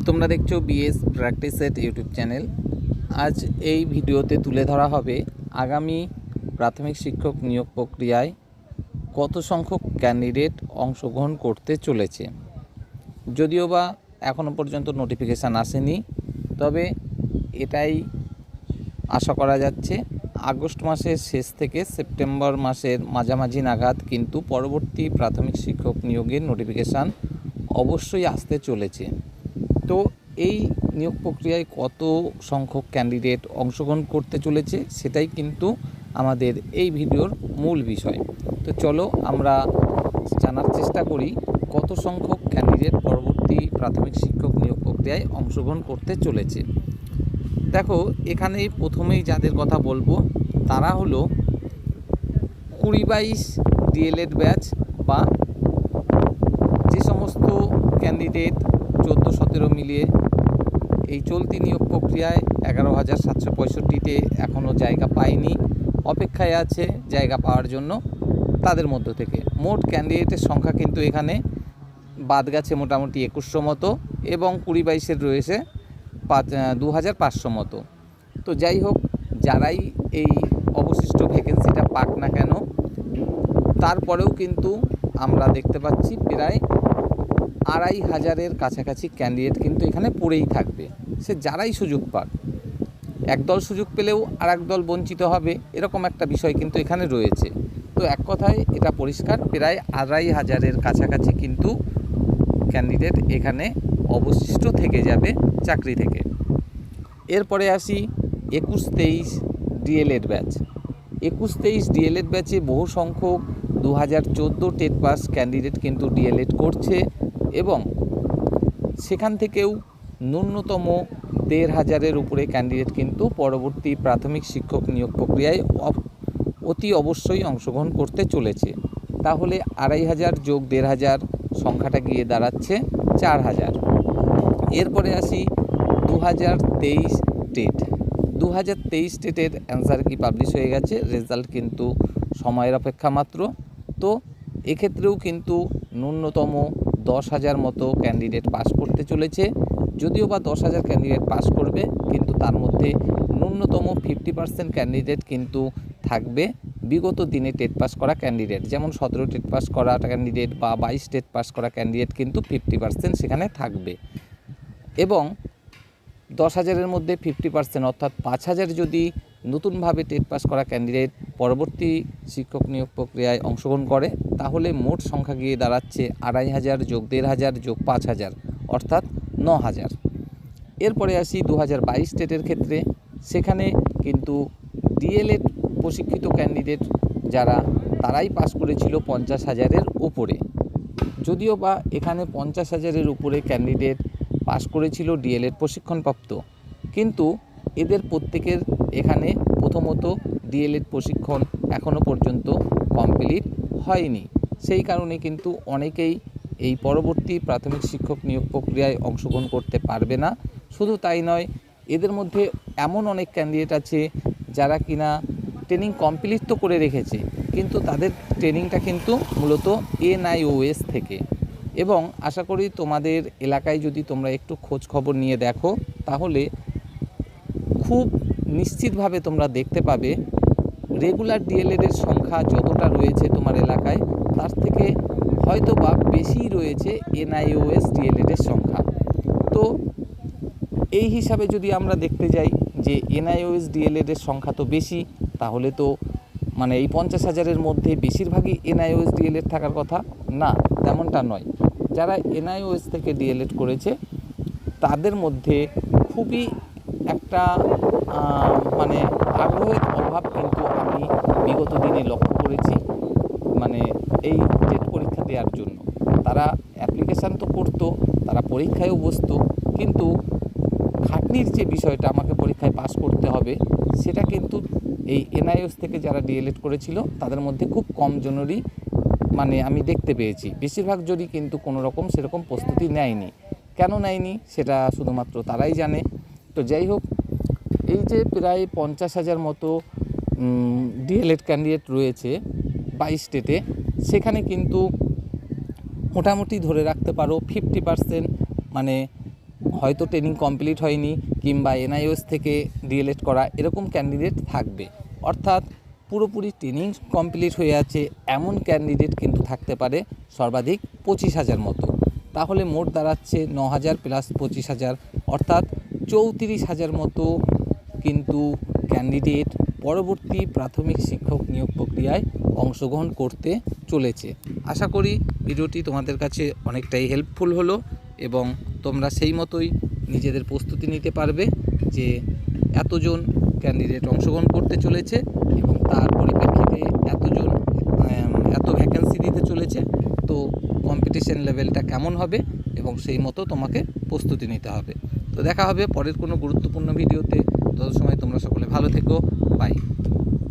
তোমরা দেখছো BS practice set YouTube channel. আজ এই ভিডিওতে তুলে ধরা হবে আগামী প্রাথমিক শিক্ষক নিয়োগ প্রক্রিয়ায় কত সংখ্যক ক্যান্ডিডেট অংশগ্রহণ করতে চলেছে। যদিও বা এখনও পর্যন্ত নোটিফিকেশান আসেনি, তবে এটাই আশা করা যাচ্ছে আগস্ট মাসের শেষ থেকে সেপ্টেম্বর মাসের মাঝামাঝি নাগাদ কিন্তু পরবর্তী প্রাথমিক শিক্ষক নিয়োগের নোটিফিকেশান অবশ্যই আসতে চলেছে। তো এই নিয়োগ প্রক্রিয়ায় কত সংখ্যক ক্যান্ডিডেট অংশগ্রহণ করতে চলেছে সেটাই কিন্তু আমাদের এই ভিডিওর মূল বিষয়। তো চলো আমরা জানার চেষ্টা করি কত সংখ্যক ক্যান্ডিডেট পরবর্তী প্রাথমিক শিক্ষক নিয়োগ প্রক্রিয়ায় অংশগ্রহণ করতে চলেছে। দেখো, এখানে প্রথমেই যাদের কথা বলবো তারা হলো 20-22 ডিএলএড ব্যাচ বা যে সমস্ত ক্যান্ডিডেট 14-17 মিলিয়ে এই চলতি নিয়োগ প্রক্রিয়ায় 11,765তে এখনও জায়গা পায়নি, অপেক্ষায় আছে জায়গা পাওয়ার জন্য। তাদের মধ্য থেকে মোট ক্যান্ডিডেটের সংখ্যা কিন্তু এখানে বাদ গেছে মোটামুটি 2100 মতো, এবং 20-22-এর রয়েছে 2500 মতো। তো যাই হোক, যারাই এই অবশিষ্ট ভ্যাকেন্সিটা পাক না কেন, তারপরেও কিন্তু আমরা দেখতে পাচ্ছি প্রায় 2500-এর কাছাকাছি ক্যান্ডিডেট কিন্তু এখানে পড়েই থাকবে। সে যারাই সুযোগ পাক, একদল সুযোগ পেলেও আর একদল বঞ্চিত হবে, এরকম একটা বিষয় কিন্তু এখানে রয়েছে। তো এক কথায় এটা পরিষ্কার, প্রায় 2500-এর কাছাকাছি কিন্তু ক্যান্ডিডেট এখানে অবশিষ্ট থেকে যাবে চাকরি থেকে। এরপরে আসি 21-23 ডিএলএড ব্যাচ। 21-23 ডিএলএড ব্যাচে বহু সংখ্যক 2014 টেট পাস ক্যান্ডিডেট কিন্তু ডিএলএড করছে, এবং সেখান থেকেও ন্যূনতম 1500-এর উপরে ক্যান্ডিডেট কিন্তু পরবর্তী প্রাথমিক শিক্ষক নিয়োগ প্রক্রিয়ায় অতি অবশ্যই অংশগ্রহণ করতে চলেছে। তাহলে 2500 যোগ 1500 সংখ্যাটা গিয়ে দাঁড়াচ্ছে 4000। এরপরে আসি 2023 টেট। 2023 টেটের অ্যান্সার কি পাবলিশ হয়ে গেছে, রেজাল্ট কিন্তু সময়ের অপেক্ষা মাত্র। তো এক্ষেত্রেও কিন্তু ন্যূনতম 10,000 মতো ক্যান্ডিডেট পাস করতে চলেছে। যদিও বা 10,000 ক্যান্ডিডেট পাস করবে, কিন্তু তার মধ্যে ন্যূনতম 50% ক্যান্ডিডেট কিন্তু থাকবে বিগত দিনে টেট পাস করা ক্যান্ডিডেট, যেমন 17 টেট পাস করা ক্যান্ডিডেট বা 22 টেট পাস করা ক্যান্ডিডেট কিন্তু 50% সেখানে থাকবে। এবং 10,000-এর মধ্যে 50% অর্থাৎ 5,000 যদি নতুনভাবে টেট পাস করা ক্যান্ডিডেট পরবর্তী শিক্ষক নিয়োগ প্রক্রিয়ায় অংশগ্রহণ করে, তাহলে মোট সংখ্যা গিয়ে দাঁড়াচ্ছে 2500 যোগ 1500 যোগ 5000 অর্থাৎ 9,000। এরপরে আসি 2022 টেটের ক্ষেত্রে। সেখানে কিন্তু ডিএলএড প্রশিক্ষিত ক্যান্ডিডেট যারা, তারাই পাস করেছিল 50,000-এর উপরে। যদিও বা এখানে 50,000-এর উপরে ক্যান্ডিডেট পাস করেছিল ডিএলএড প্রশিক্ষণপ্রাপ্ত, কিন্তু এদের প্রত্যেকের এখানে প্রথমত ডিএলএড প্রশিক্ষণ এখনও পর্যন্ত কমপ্লিট হয়নি। সেই কারণে কিন্তু অনেকেই এই পরবর্তী প্রাথমিক শিক্ষক নিয়োগ প্রক্রিয়ায় অংশগ্রহণ করতে পারবে না। শুধু তাই নয়, এদের মধ্যে এমন অনেক ক্যান্ডিডেট আছে যারা কিনা ট্রেনিং কমপ্লিট তো করে রেখেছে, কিন্তু তাদের ট্রেনিংটা কিন্তু মূলত NIOS থেকে। এবং আশা করি তোমাদের এলাকায় যদি তোমরা একটু খোঁজ খবর নিয়ে দেখো, তাহলে খুব নিশ্চিতভাবে তোমরা দেখতে পাবে রেগুলার ডিএলএডের সংখ্যা যতটা রয়েছে তোমার এলাকায়, তার থেকে হয়তো বা বেশি রয়েছে NIOS ডিএলএডের সংখ্যা। তো এই হিসাবে যদি আমরা দেখতে যাই যে NIOS ডিএলএডের সংখ্যা তো বেশি, তাহলে তো মানে এই 50,000-এর মধ্যে বেশিরভাগই NIOS ডিএলএড থাকার কথা না, তেমনটা নয়। যারা NIOS থেকে ডিএলএড করেছে তাদের মধ্যে খুবই একটা মানে আগ্রহের অভাব কিন্তু আমি বিগত দিনে লক্ষ্য করেছি। মানে এই টেট পরীক্ষা দেওয়ার জন্য তারা অ্যাপ্লিকেশান তো করতো, তারা পরীক্ষায়ও বসতো, কিন্তু খাটনির যে বিষয়টা আমাকে পরীক্ষায় পাস করতে হবে, সেটা কিন্তু এই NIOS থেকে যারা ডিএলএড করেছিল তাদের মধ্যে খুব কম জনেরই মানে আমি দেখতে পেয়েছি। বেশিরভাগ জনই কিন্তু কোনো রকম সেরকম প্রস্তুতি নেয়নি। কেন নেয়নি সেটা শুধুমাত্র তারাই জানে। তো যাই হোক, এই যে প্রায় 50,000 মতো ডিএলএড ক্যান্ডিডেট রয়েছে 22 স্টেটে, সেখানে কিন্তু মোটামুটি ধরে রাখতে পারো 50% মানে হয়তো ট্রেনিং কমপ্লিট হয়নি কিংবা এনআইওএস থেকে ডিএলএড করা এরকম ক্যান্ডিডেট থাকবে। অর্থাৎ পুরোপুরি ট্রেনিং কমপ্লিট হয়ে আছে এমন ক্যান্ডিডেট কিন্তু থাকতে পারে সর্বাধিক 25,000 মতো। তাহলে মোট দাঁড়াচ্ছে 9,000 প্লাস 25,000 অর্থাৎ 34,000 মতো কিন্তু ক্যান্ডিডেট পরবর্তী প্রাথমিক শিক্ষক নিয়োগ প্রক্রিয়ায় অংশগ্রহণ করতে চলেছে। আশা করি ভিডিওটি তোমাদের কাছে অনেকটাই হেল্পফুল হলো এবং তোমরা সেই মতোই নিজেদের প্রস্তুতি নিতে পারবে যে এতজন ক্যান্ডিডেট অংশগ্রহণ করতে চলেছে এবং তার পরিপ্রেক্ষিতে এত ভ্যাকেন্সি দিতে চলেছে, তো কম্পিটিশন লেভেলটা কেমন হবে এবং সেই মতো তোমাকে প্রস্তুতি নিতে হবে। তো দেখা হবে পরের কোনো গুরুত্বপূর্ণ ভিডিওতে। তত সময় তোমরা সকলে ভালো থেকো। বাই।